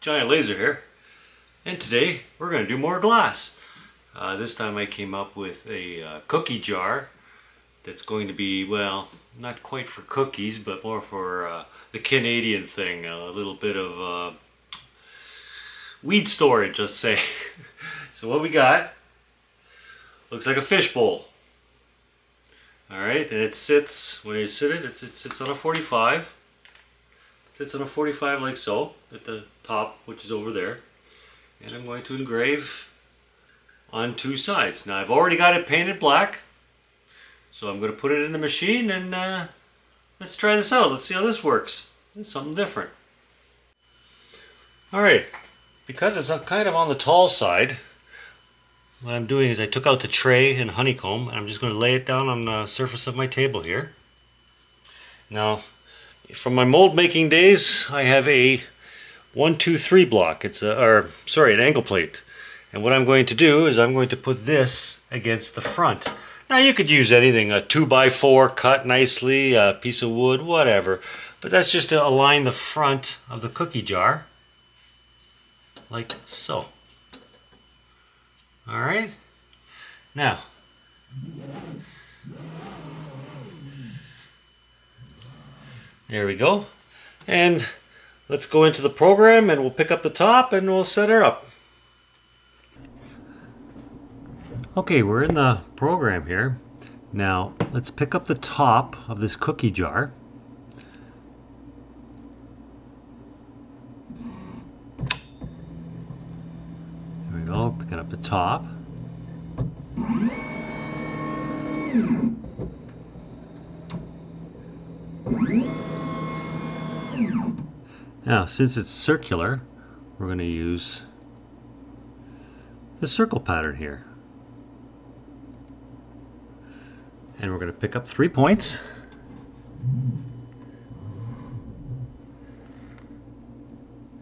Johnny Lazer here, and today we're going to do more glass. This time I came up with a cookie jar that's going to be, well, not quite for cookies, but more for the Canadian thing, a little bit of weed storage, let's say. So what we got looks like a fish bowl. Alright, and it sits, when you sit it sits on a 45. It sits on a 45 like so, at the top, which is over there. And I'm going to engrave on two sides. Now I've already got it painted black, so I'm going to put it in the machine and let's try this out. Let's see how this works. It's something different. Alright, because it's kind of on the tall side, what I'm doing is I took out the tray and honeycomb and I'm just going to lay it down on the surface of my table here. Now, from my mold making days, I have a 1-2-3 block. It's an angle plate. And what I'm going to do is I'm going to put this against the front. Now you could use anything, a 2x4 cut nicely, a piece of wood, whatever. But that's just to align the front of the cookie jar, like so. Alright, now, there we go. And let's go into the program and we'll pick up the top and we'll set her up. Okay, we're in the program here. Now, let's pick up the top of this cookie jar. There we go, picking up the top. Now, since it's circular, we're going to use the circle pattern here. And we're going to pick up 3 points.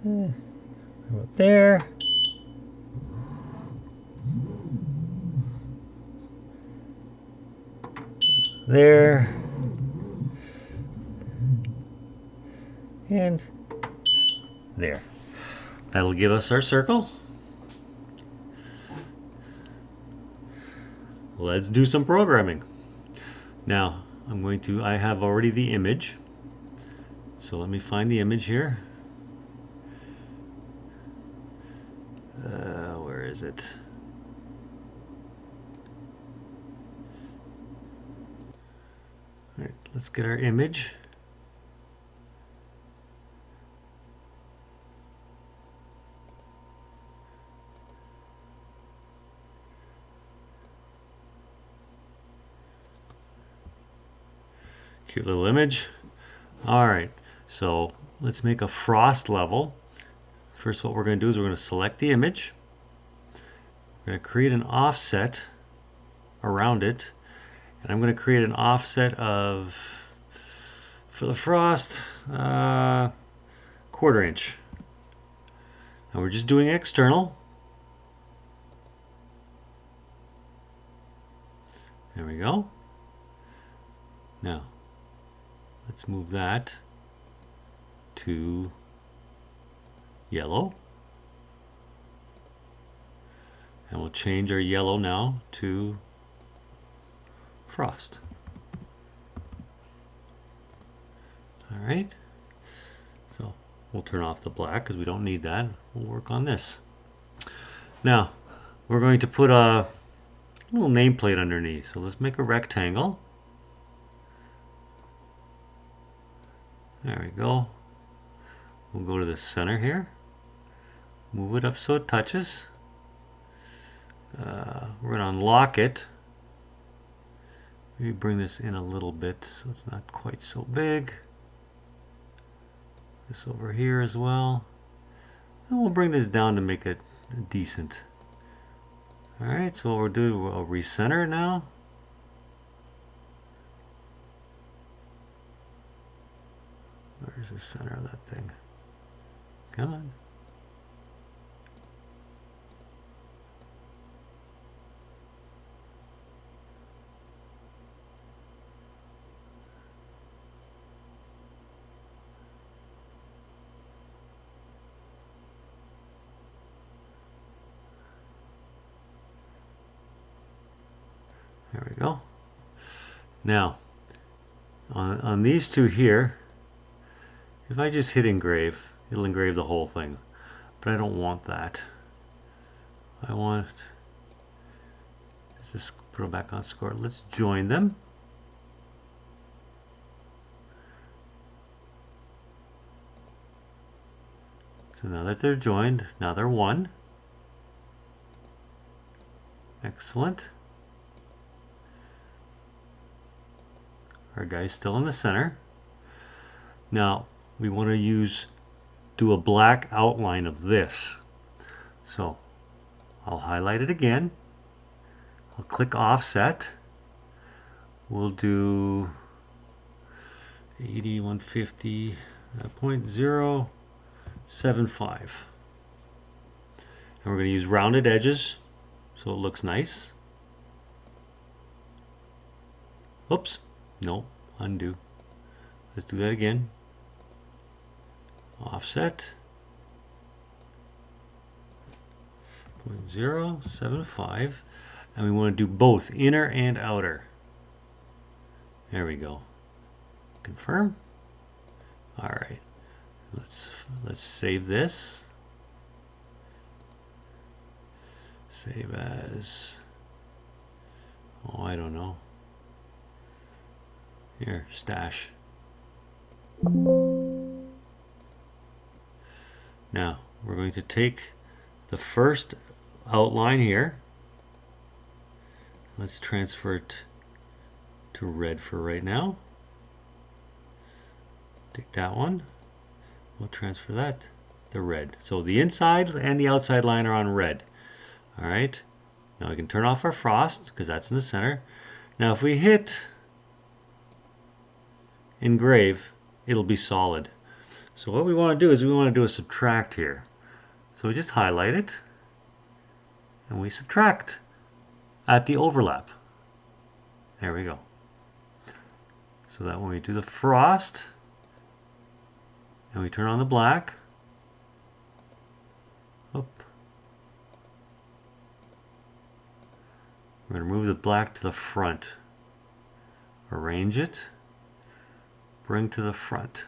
About there. There. And there. That'll give us our circle. Let's do some programming. Now, I have already the image. So let me find the image here. Where is it? All right, let's get our image. Cute little image. Alright, so let's make a frost level. First, what we're going to do is we're going to select the image. We're going to create an offset around it. And I'm going to create an offset of, for the frost, 1/4 inch. And we're just doing external. There we go. Now, let's move that to yellow. And we'll change our yellow now to frost. Alright. So we'll turn off the black because we don't need that. We'll work on this. Now, we're going to put a little nameplate underneath. So let's make a rectangle. There we go. We'll go to the center here. Move it up so it touches. We're going to unlock it. Maybe bring this in a little bit so it's not quite so big. This over here as well. And we'll bring this down to make it decent. Alright, so what we'll do, we'll recenter now. Where's the center of that thing? Come on. There we go. Now, on these two here, if I just hit engrave, it'll engrave the whole thing. But I don't want that. I want, let's just put it back on score. Let's join them. So now that they're joined, now they're one. Excellent. Our guy's still in the center. Now we want to do a black outline of this. So I'll highlight it again. I'll click offset. We'll do 80, 150, 0.075. And we're going to use rounded edges so it looks nice. Oops, no, undo. Let's do that again. Offset 0.075, and we want to do both inner and outer. There we go. Confirm. All right. Let's save this. Save as, oh, I don't know. Here, stash. Now we're going to take the first outline here. Let's transfer it to red for right now. Take that one. We'll transfer that to red. So the inside and the outside line are on red. All right. Now we can turn off our frost because that's in the center. Now if we hit engrave, it'll be solid. So what we want to do is we want to do a subtract here. So we just highlight it and we subtract at the overlap. There we go. So that when we do the frost and we turn on the black, we're going to move the black to the front. Arrange it, bring to the front.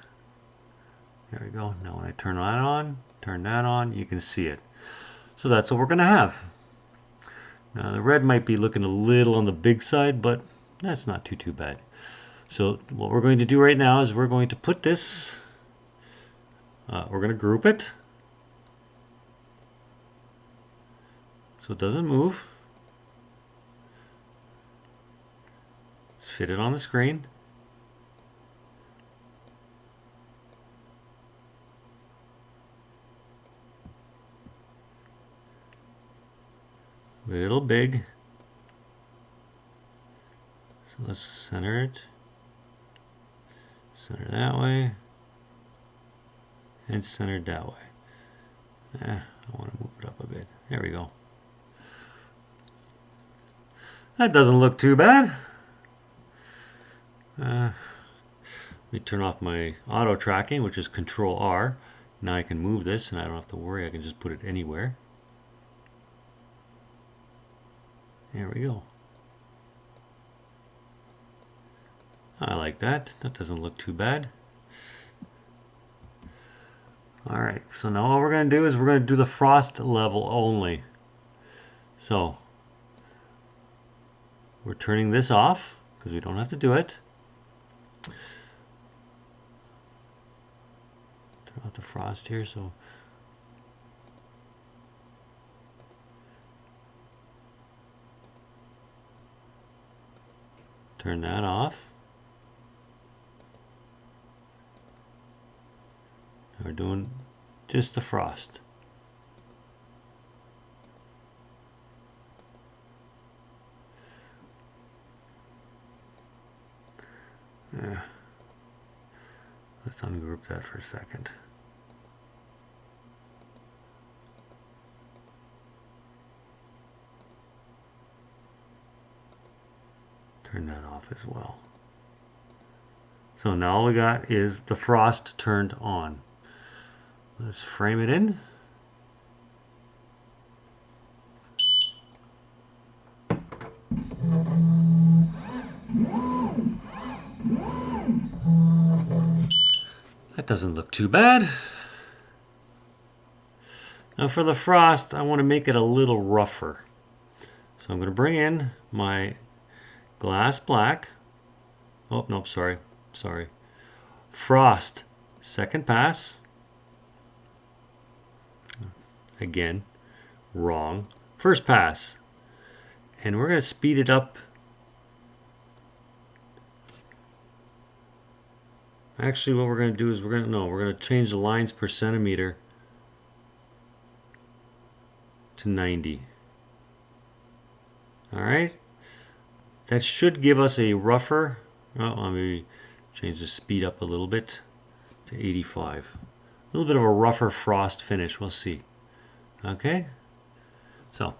There we go. Now when I turn that on, you can see it. So that's what we're going to have. Now the red might be looking a little on the big side, but that's not too bad. So what we're going to do right now is we're going to put this, we're going to group it so it doesn't move. Let's fit it on the screen. Little big. So let's center it. Center that way. And center that way. I want to move it up a bit. There we go. That doesn't look too bad. Let me turn off my auto tracking, which is Control R. Now I can move this and I don't have to worry. I can just put it anywhere. There we go. I like that. That doesn't look too bad. All right, so now all we're going to do is we're going to do the frost level only. So we're turning this off because we don't have to do it. Turn off the frost here, so turn that off. Now we're doing just the frost. Yeah. Let's ungroup that for a second. Turn that off as well. So now all we got is the frost turned on. Let's frame it in. That doesn't look too bad. Now for the frost, I want to make it a little rougher. So I'm going to bring in my glass black. Oh, nope, sorry. Frost, second pass. Again, wrong. First pass. And we're going to speed it up. Actually, what we're going to do is we're going to change the lines per centimeter to 90. All right. That should give us a rougher. Oh, maybe change the speed up a little bit to 85. A little bit of a rougher frost finish. We'll see. Okay. So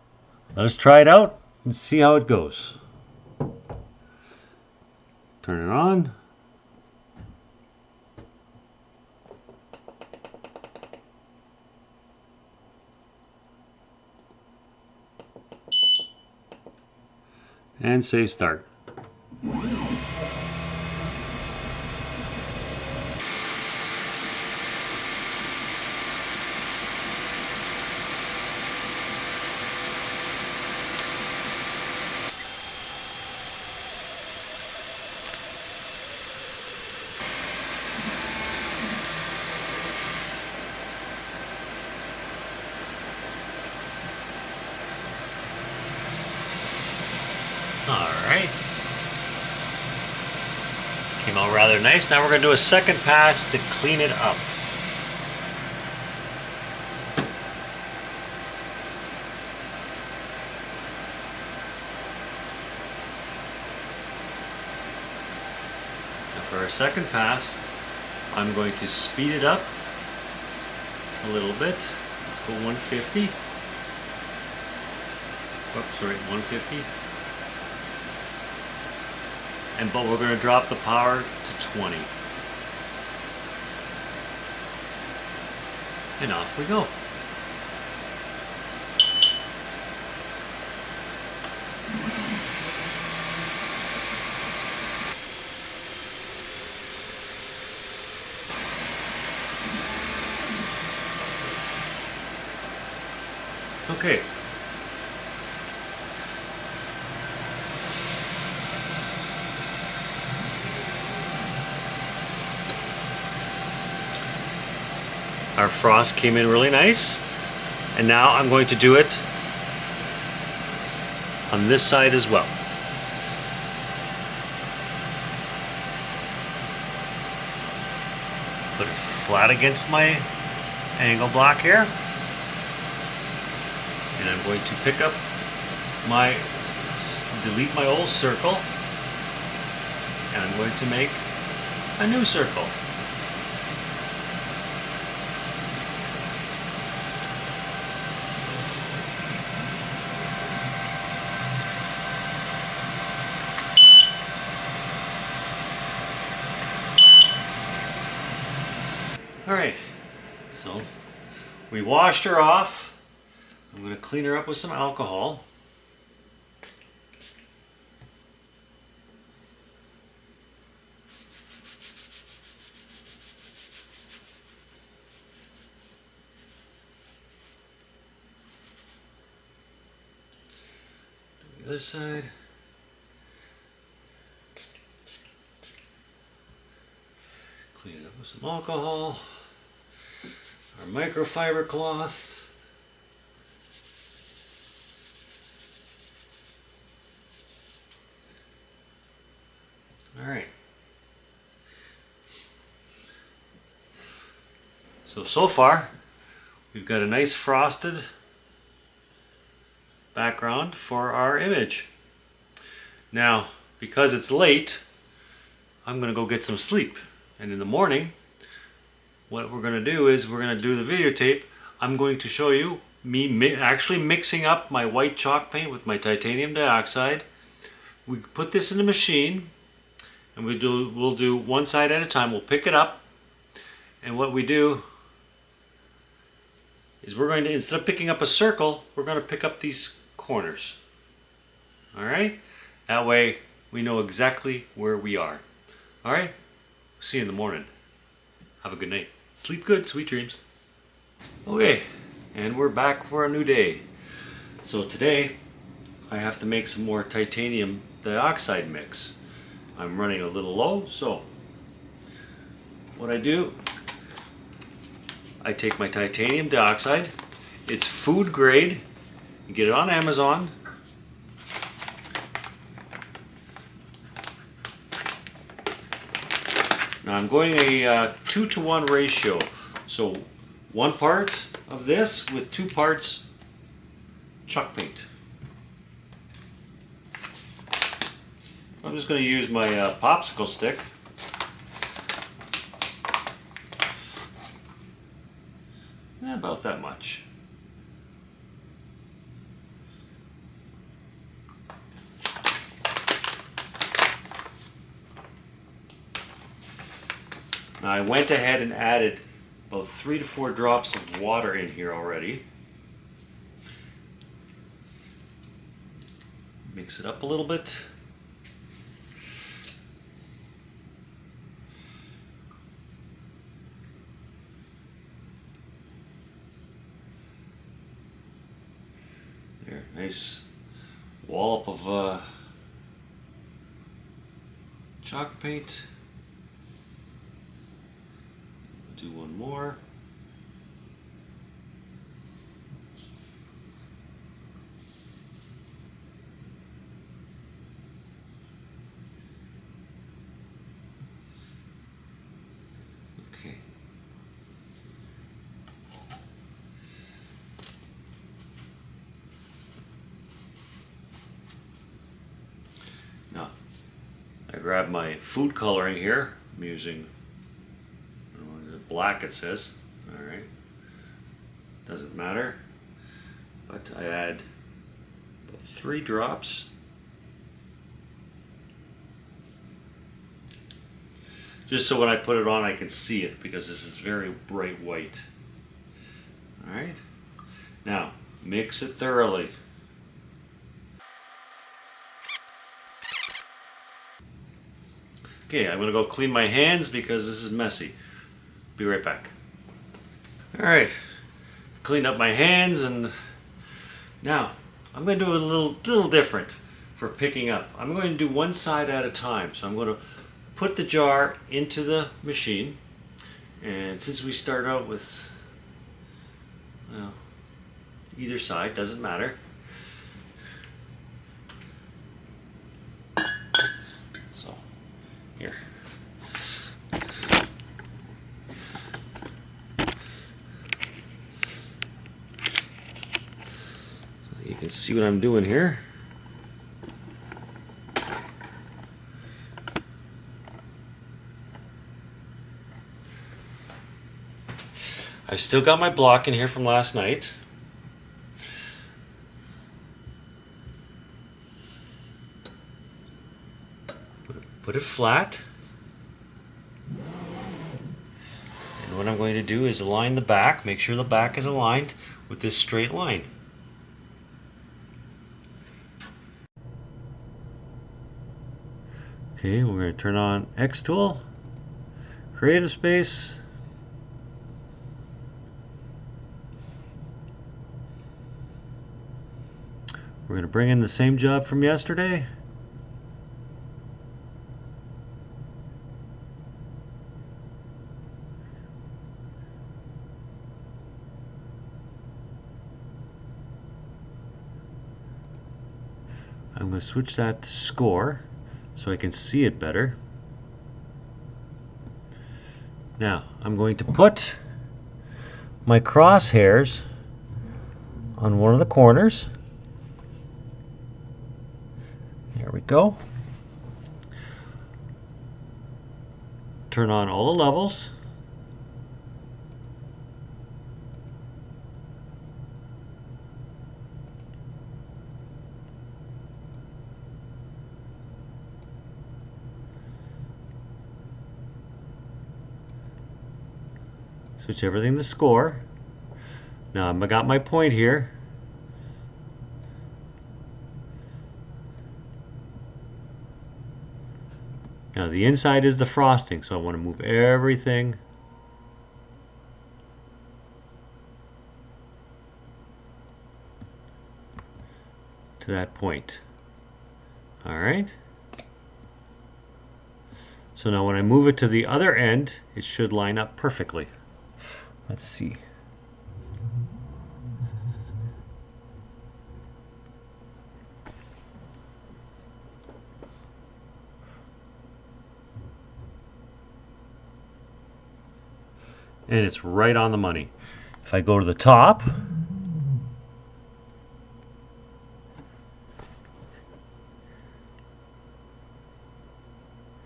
let us try it out and see how it goes. Turn it on. And say start. Alright. Came out rather nice. Now we're going to do a second pass to clean it up. Now for our second pass, I'm going to speed it up a little bit. Let's go 150. Oops, sorry, 150. But we're going to drop the power to 20. And off we go. Okay. Our frost came in really nice, and now I'm going to do it on this side as well. Put it flat against my angle block here, and I'm going to pick up delete my old circle, and I'm going to make a new circle. Alright, so we washed her off. I'm going to clean her up with some alcohol. The other side. Clean it up with some alcohol. Our microfiber cloth. All right. So far, we've got a nice frosted background for our image. Now, because it's late, I'm going to go get some sleep. And in the morning, what we're going to do is we're going to do the videotape. I'm going to show you me actually mixing up my white chalk paint with my titanium dioxide. We put this in the machine, and we'll do one side at a time. We'll pick it up, and what we do is we're going to, instead of picking up a circle, we're going to pick up these corners. All right? That way we know exactly where we are. All right? See you in the morning. Have a good night. Sleep good, sweet dreams. Okay, and we're back for a new day. So today, I have to make some more titanium dioxide mix. I'm running a little low, so what I do, I take my titanium dioxide. It's food grade. You get it on Amazon. Now I'm going a 2-to-1 ratio. So 1 part of this with 2 parts chalk paint. I'm just going to use my popsicle stick. About that much. Now I went ahead and added about 3 to 4 drops of water in here already. Mix it up a little bit. There, nice wallop of chalk paint. Do one more. Okay. Now, I grab my food coloring here. I'm using black, it says. All right, doesn't matter, but I add about 3 drops, just so when I put it on I can see it, because this is very bright white. All right, now mix it thoroughly. Okay, I'm gonna go clean my hands because this is messy. Be right back. All right, cleaned up my hands, and now I'm going to do a little different for picking up. I'm going to do one side at a time. So I'm going to put the jar into the machine, and since we start out with, well, either side, doesn't matter. So here. You can see what I'm doing here. I've still got my block in here from last night. Put it flat. And what I'm going to do is align the back, make sure the back is aligned with this straight line. Okay, we're going to turn on Xtool, Creative Space. We're going to bring in the same job from yesterday. I'm going to switch that to score so I can see it better. Now I'm going to put my crosshairs on one of the corners. There we go. Turn on all the levels. Switch everything to score. Now I got my point here. Now the inside is the frosting, so I want to move everything to that point. All right. So now when I move it to the other end, it should line up perfectly. Let's see. And it's right on the money. If I go to the top,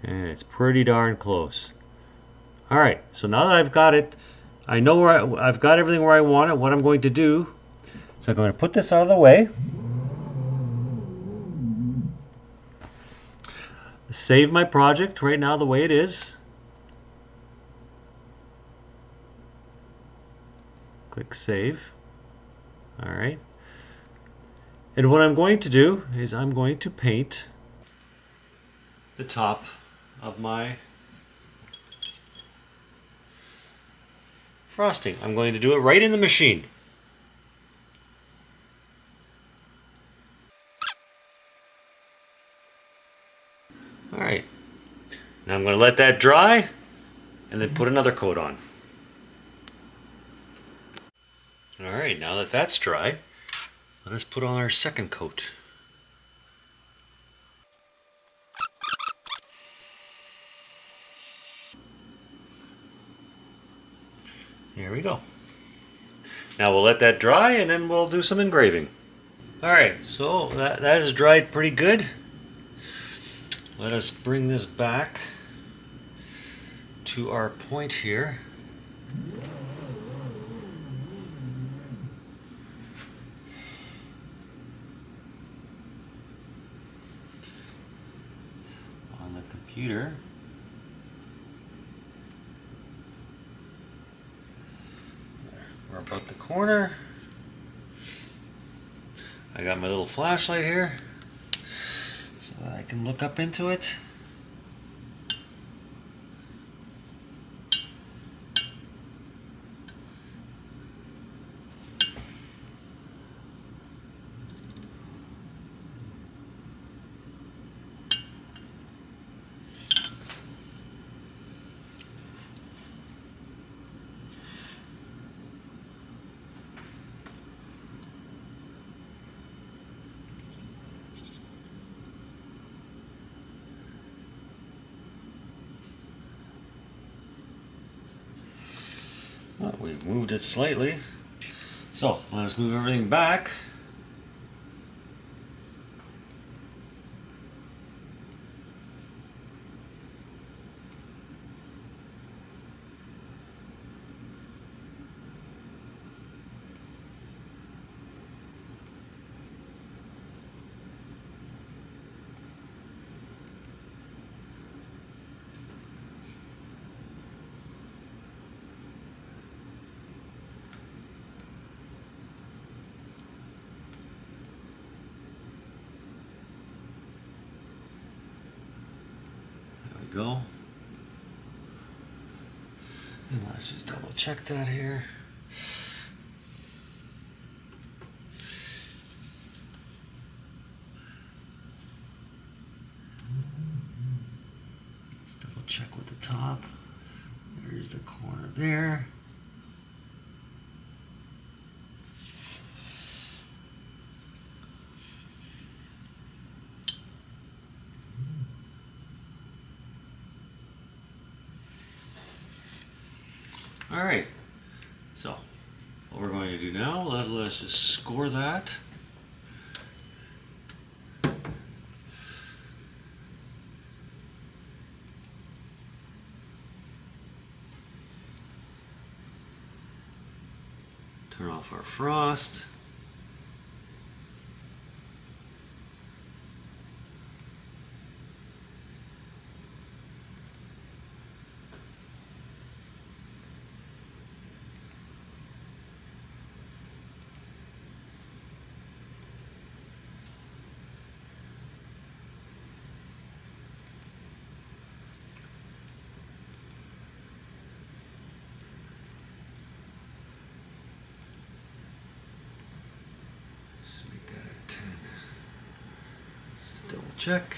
and it's pretty darn close. All right, so now that I've got it, I know where I've got everything where I want it. What I'm going to do is I'm going to put this out of the way, save my project right now the way it is. Click Save. All right. And what I'm going to do is I'm going to paint the top of my frosting. I'm going to do it right in the machine. All right. Now I'm going to let that dry and then put another coat on. All right, now that that's dry, let us put on our second coat. Here we go. Now we'll let that dry and then we'll do some engraving. All right, so that has dried pretty good. Let us bring this back to our point here. On the computer. We're about the corner. I got my little flashlight here so that I can look up into it. Well, we've moved it slightly. So let us move everything back. Go. And let's just double check that here. Let's double check with the top. There's the corner there. All right, so what we're going to do now, let's just score that. Turn off our frost. Double check.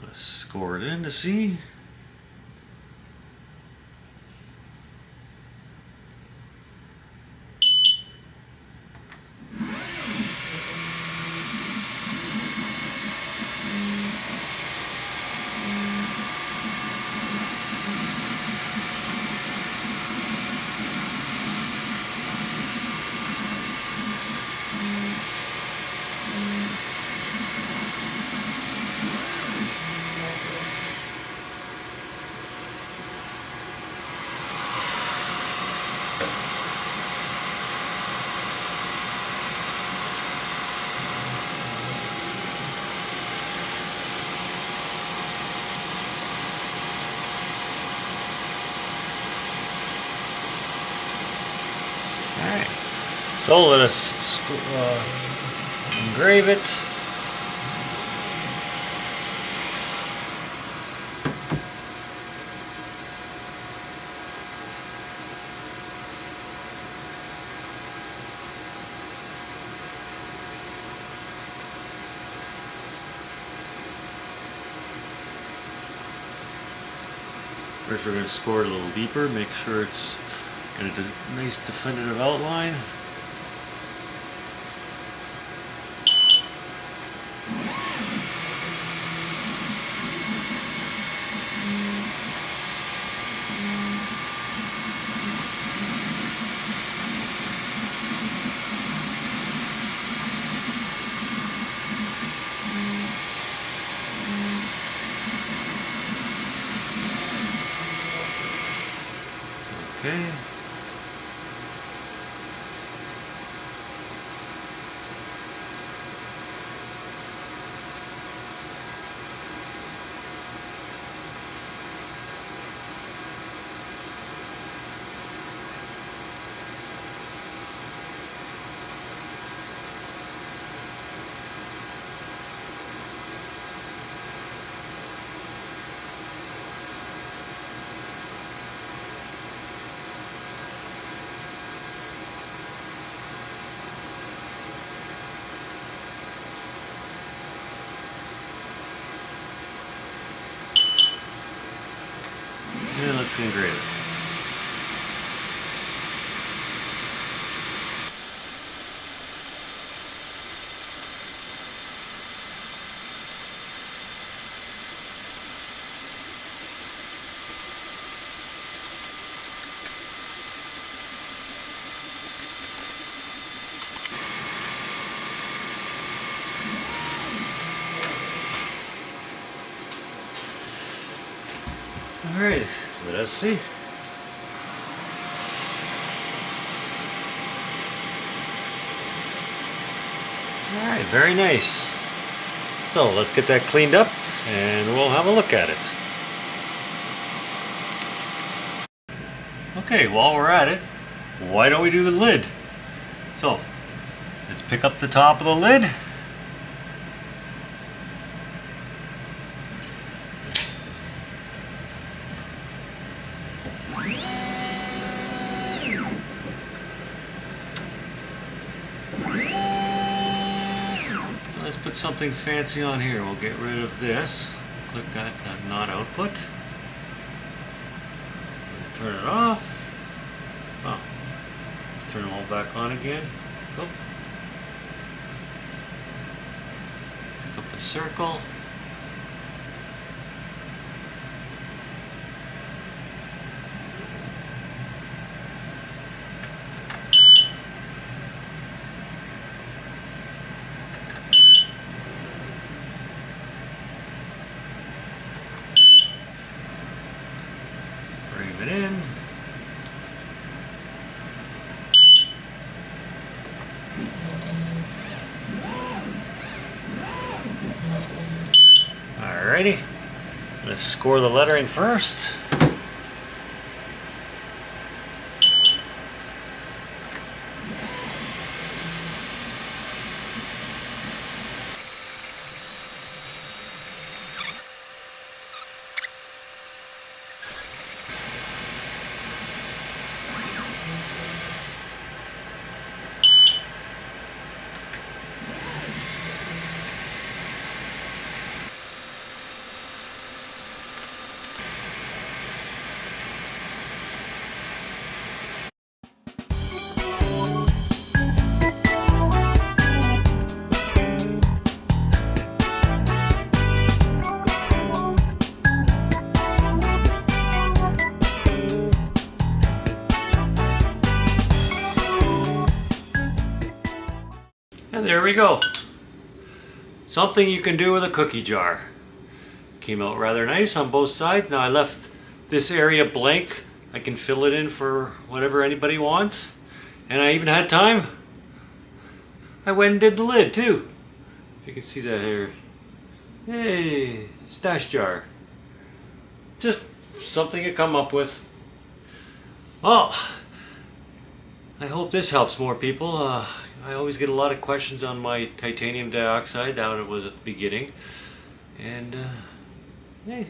Let's score it in to see. Alright, so let us engrave it. First we're going to score it a little deeper, make sure it's got a nice definitive outline. Okay. And let's engrave it. Alright, let us see. Alright, very nice. So let's get that cleaned up and we'll have a look at it. Okay, while we're at it, why don't we do the lid? So, let's pick up the top of the lid. Let's put something fancy on here. We'll get rid of this. Click that not output. Turn it off. Oh. Let's turn it all back on again. Oh. Pick up the circle. Frame it in. Alrighty, let's score the lettering first. And there we go. Something you can do with a cookie jar. Came out rather nice on both sides. Now I left this area blank. I can fill it in for whatever anybody wants. And I even had time. I went and did the lid too. If you can see that here. Hey, stash jar. Just something to come up with. Well, I hope this helps more people. I always get a lot of questions on my titanium dioxide, how it was at the beginning. And hey,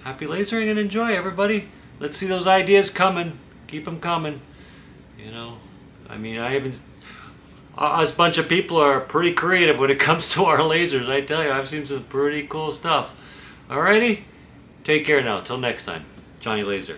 happy lasering and enjoy, everybody. Let's see those ideas coming. Keep them coming. You know, I mean, us bunch of people are pretty creative when it comes to our lasers. I tell you, I've seen some pretty cool stuff. Alrighty, take care now. Till next time, Johnny Lazer.